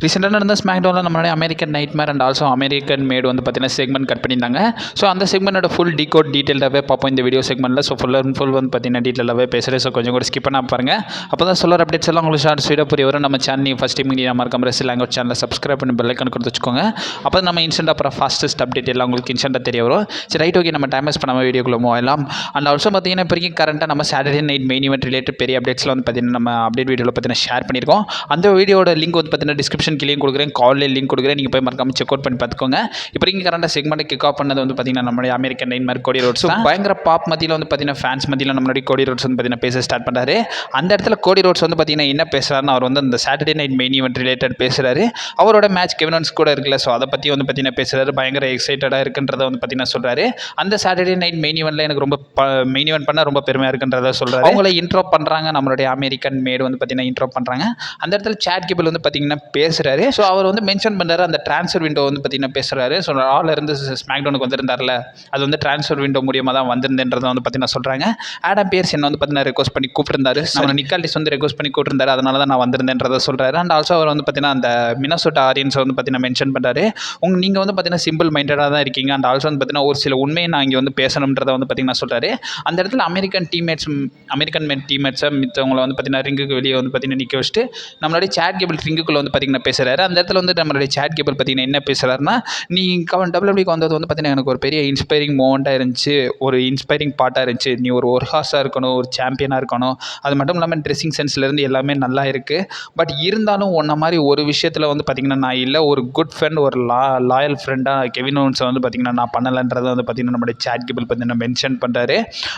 ரீசெண்டாக நடந்த ஸ்மாக்டவுனில் நம்மளுடைய American Nightmare and also American Made வந்து பார்த்தீங்கன்னா செக்மெண்ட் கட் பண்ணியிருந்தாங்க. ஸோ அந்த செக்மெண்ட்டோட ஃபுல் டீகோட் டீட்டெயிலாகவே பார்ப்போம் இந்த வீடியோ செக்மெண்ட்டில். ஸோ ஃபுல் அண்ட் ஃபுல் வந்து பார்த்தீங்கன்னா டீட்டெயிலாகவே பேசுகிறேன். ஸோ கொஞ்சம் கூட ஸ்கிப் பண்ண பாருங்க. அப்போ தான் சொல்கிற அப்டேட்ஸ் எல்லாம் உங்களுக்கு ஷார்ட் ஸ்வீடாக புரிய வரும். நம்ம சேனல் ஃபஸ்ட் டைம் நீங்கள் மறக்காம ரெஸ்ட் லாங்குவேஜ் சேனலை சப்ஸ்கிரைப் பண்ணி பெல் ஐக்கான் கொடுத்து வச்சுக்கோங்க. அப்போ நம்ம இன்ஸ்டன்ட் அப்புறம் ஃபாஸ்டஸ்ட் அப்டேட் எல்லாம் உங்களுக்கு இன்ஸ்டன்ட்டாக தெரிய வரும். சரி ரைட், ஓகே, நம்ம டைம் வேஸ்ட் பண்ணாமல் வீடியோக்குள்ள மூவ். அண்ட் ஆல்சோ பார்த்தீங்கன்னா இப்போ கரண்ட்டாக நம்ம Saturday night main event related பெரிய அப்டேட்ஸ்லாம் வந்து பார்த்தீங்கன்னா நம்ம அப்டேட் வீடியோவில் பார்த்தீங்கன்னா ஷேர் பண்ணியிருக்கோம். அந்த வீடியோட லிங்க் வந்து பார்த்தீங்கன்னா டிஸ்கிரிப்ஷன் கீழே கொடுக்குறேன், காலில் லிங்க் கொடுக்குறேன், நீங்கள் போய் மறக்காம செக் அவுட் பண்ணி பார்த்துக்கோங்க. இப்போ கரண்டாக செக்மெண்ட் கிக் ஆஃப் பண்ணது வந்து பார்த்தீங்கன்னா நம்மளுடைய அமெரிக்கன் நைட்மேர் கோடி ரோட்ஸ் பயங்கர பாப் மத்தியில் வந்து பார்த்தீங்கன்னா ஃபேன்ஸ் மத்தியில் நம்மளுடைய கோடி ரோட்ஸ் வந்து பார்த்தீங்கன்னா பேச ஸ்டார்ட் பண்ணுறாரு. அந்த இடத்துல கோடி ரோட்ஸ் வந்து பார்த்தீங்கன்னா என்ன பேசுகிறாருன்னு அவர் வந்து அந்த Saturday night main event related பேசுகிறாரு. அவரோட மேட்ச் கெவின் ஓவன்ஸ் கூட இருக்குல்ல, ஸோ அதை பற்றி வந்து பார்த்தீங்கன்னா பேசுகிறாரு. பயங்கர எக்ஸைட்டடாக இருக்குன்றதை வந்து பார்த்தீங்கன்னா சொல்கிறாரு. அந்த சாட்டர்டே நைட் மெயின் ஈவெண்ட்டில் எனக்கு ரொம்ப மெயின் ஈவெண்ட் பண்ணால் ரொம்ப பெருமையாக இருக்குன்றதை சொல்கிறாரு. அவங்கள இன்ட்ரோ பண்ணுறாங்க, நம்மளுடைய அமெரிக்கன் மேட் வந்து பார்த்தீங்கன்னா இன்ட்ரோ பண்ணுறாங்க. அந்த இடத்துல சாட் கேபிள் வந்து பார்த்தீங்கன்னா பேசுகிறாரு. ஸோ அவர் வந்து மென்ஷன் பண்ணுறாரு அந்த ட்ரான்ஸ்ஃபர் விண்டோ வந்து பார்த்தீங்கன்னா பேசுகிறாரு. ஸோ ரால இருந்து ஸ்மாக்டவுனுக்கு வந்திருந்தார்ல, அது வந்து ட்ரான்ஸ்ஃபர் விண்டோ மூலியமாக தான் வந்திருந்தேன்றதை வந்து பார்த்தீங்கன்னா சொல்கிறாங்க. ஆடம் பியர்ஸ் என்ன வந்து பார்த்தீங்கன்னா ரெக்வஸ்ட் பண்ணி கூப்பிட்டுருந்தாரு. நம்ம நிக்காலிஸ் வந்து ரெக்வஸ்ட் பண்ணி கூப்பிட்டுருந்தாரு, அதனால தான் நான் வந்திருந்தேன்றதை சொல்கிறாரு. அண்ட் ஆல்சோ அவர் வந்து பார்த்தீங்கன்னா அந்த மினசோட்டா ஆடியன்ஸை வந்து பார்த்தீங்கன்னா மென்ஷன் பண்ணுறாரு. நீங்கள் வந்து பார்த்தீங்கன்னா சிம்பிள் மைண்டடாக தான் இருக்கீங்க. அண்ட் ஆல்சோ வந்து பார்த்தீங்கன்னா ஒரு சில உண்மையை நான் இங்கே வந்து பேசணுன்றதை வந்து பார்த்தீங்கன்னா சொல்கிறாரு. அந்த இடத்துல அமெரிக்கன் டீம்மேட்ஸை மித்தவங்களை வந்து பார்த்தீங்கன்னா ரிங்குக்கு வெளியே வந்து பார்த்தீங்கன்னா நிற்க வச்சுட்டு நம்மளுடைய சாட் கேபிள் ரிங்குக்குள்ளே வந்து பார்த்தீங்கன்னா பேசுகிறாரு. அந்த இடத்துல வந்து நம்மளுடைய சாட் கேபிள் பார்த்தீங்கன்னா என்ன பேசுகிறாருன்னா, நீ டபிள்யூடபிள்யூக்கு வந்தது வந்து பார்த்தீங்கன்னா எனக்கு ஒரு பெரிய இன்ஸ்பைரிங் மூமெண்ட்டாக இருந்துச்சு, ஒரு இன்ஸ்பைரிங் பார்ட்டாக இருந்துச்சு. நீ ஒரு ஹார்ஸாக இருக்கணும், ஒரு சாம்பியனாக இருக்கணும், அது மட்டும் இல்லாமல் ட்ரெஸ்ஸிங் சென்ஸ்லேருந்து எல்லாமே நல்லா இருக்குது. பட் இருந்தாலும் உன்ன மாதிரி ஒரு விஷயத்தில் வந்து பார்த்தீங்கன்னா நான் இல்லை, ஒரு குட் ஃப்ரெண்ட், ஒரு லாயல் ஃப்ரெண்டாக கெவின் ஓவன்ஸை வந்து பார்த்தீங்கன்னா நான் பண்ணலைன்றதை வந்து பார்த்தீங்கன்னா நம்மளுடைய சாட் கேபிள் பார்த்தீங்கன்னா மென்ஷன் பண்ணுறாரு.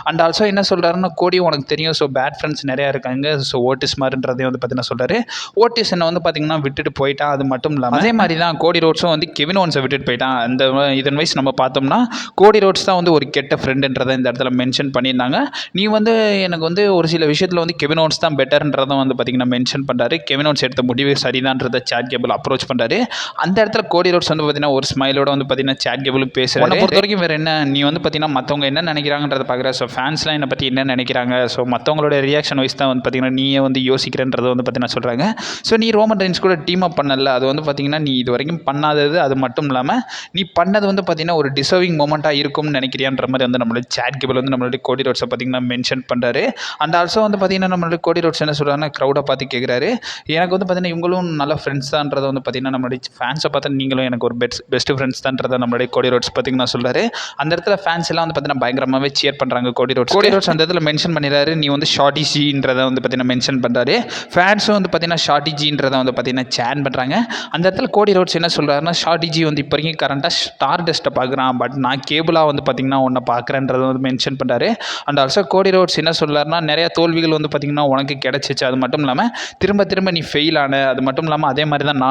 அண்ட் ஆல்சோ என்ன சொல்கிறாருன்னா, கோடி உனக்கு தெரியும், ஸோ பேட் ஃப்ரெண்ட்ஸ் நிறையா இருக்காங்க, ஸோ ஓட்டிஸ் மாதிரின்றதையும் வந்து பார்த்தீங்கன்னா சொல்கிறாரு. ஓட்டிஸ் என்னை வந்து பார்த்தீங்கன்னா விட்டுட்டு போயிட்டான். அது மட்டும் இல்லாமல் அதே மாதிரி தான் கோடி ரோட்ஸும் வந்து கெவின் ஓவன்ஸை விட்டுட்டு போயிட்டான். அந்த இதன் வைஸ் நம்ம பார்த்தோம்னா கோடி ரோட்ஸ் தான் வந்து ஒரு கெட்ட ஃப்ரெண்டுன்றதை இந்த இடத்துல மென்ஷன் பண்ணியிருந்தாங்க. நீ வந்து எனக்கு வந்து ஒரு சில விஷயத்தில் வந்து கெவின் ஓவன்ஸ் தான் பெட்டர்ன்றதை வந்து பார்த்தீங்கன்னா மென்ஷன் பண்ணுறாரு. கெவின் ஓவன்ஸ் எடுத்த முடிவு சரிதான்றதை சாட் கேபிள் அப்ரோச் பண்ணுறாரு. அந்த இடத்துல கோடி ரோட்ஸ் வந்து பார்த்தீங்கன்னா ஒரு ஸ்மைலோட வந்து பார்த்தீங்கன்னா சாட் கேபிள் பேசுகிறாரு. பொறுத்த வரைக்கும் வேறு என்ன, நீ வந்து பார்த்தீங்கன்னா மற்றவங்க என்ன நினைக்கிறாங்கன்றதை பார்க்குற, ஸோ ஃபேன்ஸ்லாம் என்னை பற்றி என்ன நினைக்கிறாங்க, ஸோ மற்றவங்களோட ரியாக்ஷன் வைஸ் தான் வந்து பார்த்தீங்கன்னா நீயே வந்து யோசிக்கிறன்றதை வந்து பார்த்தீங்கன்னா சொல்கிறாங்க. ஸோ நீ ரோமன் ரெயின்ஸ் கூட டீம் அப் பண்ணல, அது வந்து பார்த்தீங்கன்னா நீ இது வரைக்கும் பண்ணாதது, அது மட்டும் இல்லாமல் நீ பண்ணது வந்து பார்த்தீங்கன்னா ஒரு டிசர்விங் மொமெண்ட்டாக இருக்கும்னு நினைக்கிறியான்ற மாதிரி வந்து நம்மளுடைய சாட் கேபிள் வந்து நம்மளுடைய கோடி ரோட்ஸை பார்த்தீங்கன்னா மென்ஷன் பண்ணுறாரு. அண்ட் ஆல்சோ வந்து பார்த்தீங்கன்னா நம்மளுடைய கோடி ரோட்ஸ் என்ன சொல்கிறாங்கன்னா க்ரௌடை பார்த்து கேட்குறாரு, எனக்கு வந்து பார்த்தீங்கன்னா இவங்களும் நல்ல ஃப்ரெண்ட்ஸ் தான்றதை வந்து பார்த்தீங்கன்னா நம்மளுடைய ஃபேன்ஸை பார்த்து நீங்களும் எனக்கு ஒரு பெஸ்ட் ஃப்ரெண்ட்ஸ் தான்றதை நம்மளுடைய கோடி ரோட்ஸ் பார்த்தீங்கன்னா சொல்கிறாரு. அந்த இடத்துல ஃபேன்ஸ் எல்லாம் வந்து பார்த்தீங்கன்னா பயங்கரமாகவே சேர் பண்ணுறாங்க கோடி ரோட்ஸ் அந்த இடத்துல மென்ஷன் பண்ணிடுறாரு, நீ வந்து ஷார்ட்டி ஜின்றதை வந்து பார்த்தீங்கன்னா மென்ஷன் பண்ணுறாரு. ஃபேன்ஸும் வந்து பார்த்தீங்கன்னா ஷார்ட்டி ஜின்றதை வந்து பார்த்தீங்கன்னா சேன் பண்ணுறாங்க. அந்த இடத்துல கோடி ரோட்ஸ் என்ன சொல்கிறாருன்னா, ஷார்ட்டி ஜி வந்து இப்போ வரைக்கும் கரண்ட்டாக ஸ்டார் டஸ்ட்டை பார்க்குறான், பட் நான் கேபிளாக வந்து பார்த்தீங்கன்னா உன்னை பார்க்குறேன்றதை வந்து மென்ஷன் பண்ணுறாரு. அண்ட் ஆல்சோ கோடி ரோட்ஸ் என்ன சொல்கிறாருன்னா, நிறையா தோல்விகள் வந்து பார்த்தீங்கன்னா உனக்கு கிடச்சிச்சு, அது மட்டும் இல்லாமல் திரும்ப நீ ஃபெயில் ஆன, அது மட்டும் இல்லாமல் அதே மாதிரி தான்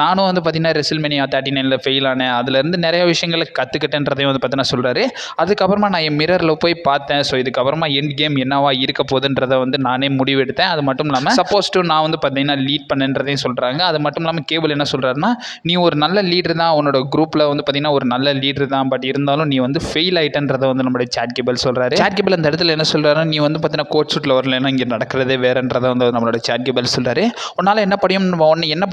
நானும் வந்து பார்த்தீங்கன்னா ரெசில்மேனியா 39 ஃபெயில் ஆனேன், அதுலேருந்து நிறைய விஷயங்களை கற்றுக்கிட்டேன்றதையும் வந்து பார்த்தீங்கன்னா சொல்கிறாரு. அதுக்கப்புறமா நான் என் மிரரில் போய் பார்த்தேன், ஸோ இதுக்கப்புறமா எண்ட் கேம் என்னவா இருக்க போகுதுன்றதை வந்து நானே முடிவெடுத்தேன். அது மட்டும் இல்லாமல் சப்போஸ் டு நான் வந்து பார்த்தீங்கன்னா லீட் பண்ணேன்றதையும் சொல்கிறாங்க. அது மட்டும் இல்லாமல் கேபிள் என்ன சொல்கிறாருன்னா, நீ ஒரு நல்ல லீடர் தான், உன்னோட குரூப்பில் வந்து பார்த்தீங்கன்னா ஒரு நல்ல லீடர் தான், பட் இருந்தாலும் நீ வந்து ஃபெயில் ஆகிட்டன்றதை வந்து நம்மளுடைய சாட் கேபிள் சொல்கிறாரு. சாட் கேபிள் அந்த இடத்துல என்ன சொல்கிறாருன்னா, நீ வந்து பார்த்தீங்கன்னா கோட் சூட்டில் வரலன்னா இங்கே நடக்கிறதே வேறன்றதை வந்து நம்மளோட சாட் கேபிள் சொல்கிறாரு. உன்னால் என்ன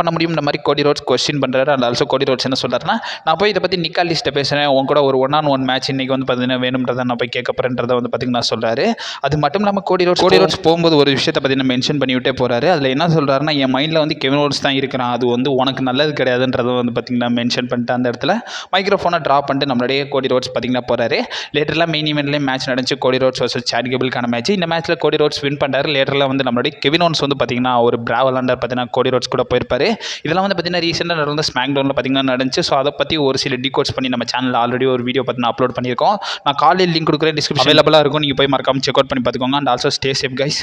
பண்ண முடியும் இந்த மாதிரி கோடி ரோட்ஸ் கொஸ்டின் பண்ணுறாரு. அண்ட் ஆல்சோ கோடி ரோட்ஸ் என்ன சொல்கிறாருன்னா, நான் போய் இதை பற்றி நிக்காலிஸ்ட்டை பேசுகிறேன், உன் கூட ஒரு 1-on-1 மேட்ச் இன்றைக்கி வந்து பார்த்தீங்கன்னா வேணும்ன்றதை நான் போய் கேட்க போகிறேன்றதை வந்து பார்த்தீங்கன்னா சொல்கிறாரு. அது மட்டும் இல்லாமல் கோடி ரோட்ஸ் போகும்போது ஒரு விஷயத்தை பார்த்தீங்கன்னா மென்ஷன் பண்ணிவிட்டே போகிறாரு. அதில் என்ன சொல்கிறாருன்னா, என் மைண்டில் வந்து கெவின் ஓவன்ஸ் தான் இருக்கிறான், அது வந்து உனக்கு நல்லது கிடையாதுன்றதை வந்து பார்த்தீங்கன்னா மென்ஷன் பண்ணிட்டு அந்த இடத்துல மைக்ரோஃபோனை ட்ராப் பண்ணிட்டு நம்மளுடைய கோடி ரோட்ஸ் பார்த்தீங்கன்னா போகிறாரு. லேட்டரில் மெயின் ஈவெண்ட்லேயே மேட்ச் நடந்துச்சு, கோடி ரோட்ஸ் வர்சஸ் சாட் கேபிளுக்கான மேட்ச். இந்த மேட்ச்சில் கோடி ரோட்ஸ் வின் பண்ணாரு. லேட்டரில் வந்து நம்மளுடைய கெவின் ஓவன்ஸ் வந்து பார்த்தீங்கன்னா ஒரு பிராவ் லாண்டர் பார்த்தீங்கன்னா கோடி ரோட்ஸ் கூட போயிருப்பாரு. இதெல்லாம் வந்து பார்த்தீங்கன்னா ரீசெண்டாக நடந்த ஸ்மாக்டவுனில் பார்த்தீங்கன்னா நடந்துச்சு. ஸோ அதை பற்றி ஒரு சில டீகோட்ஸ் பண்ணி நம்ம சேனலில் ஆல்ரெடி ஒரு வீடியோ பார்த்தீங்கன்னா அப்லோட் பண்ணியிருக்கோம். நான் காலையில் லிங்க் கொடுக்குறேன், டிஸ்கிரிப்ஷன் அவைலபிளாக இருக்கும், நீங்கள் போய் மறக்காம செக் அவுட் பண்ணி பார்த்துக்கோங்க. And also stay safe guys.